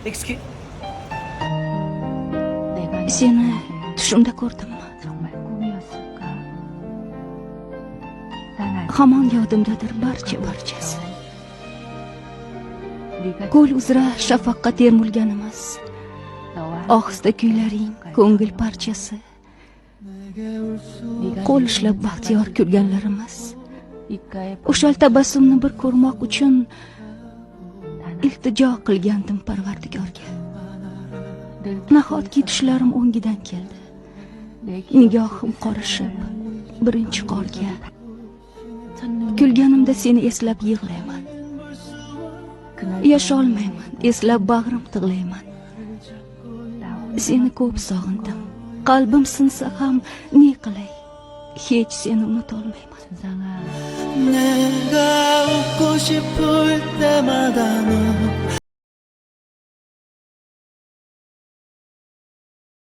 Excuse. Seni tushimda ko'rdimmi? 정말 꿈이었을까? 난 아직 Hamon yodimdadir barchasi. 우리가 Ko'l uzra shafaqqa termulganimiz, 너와 ohista kuylaring ko'ngil parchasi. 네가 Qo'l ishlab baxtiyor kulganlarimiz, 입가에 o'shal tabassumni bir ko'rmoq uchun iltijo qilgandim Parvardigorga. 늘 Nahotki tushlarim o'ngidan keldi. 내게 Nigohim qorishib birinchi qorga. Kulganimda seni eslab yig'layman. 그날 Yasholmayman, eslab bag'rim tig'layman. Seni ko'p sog'indim. Qalbim sinsa ham ne qilay? Hech seni unutolmayman. 준상아 내가 웃고 싶을 때마다 너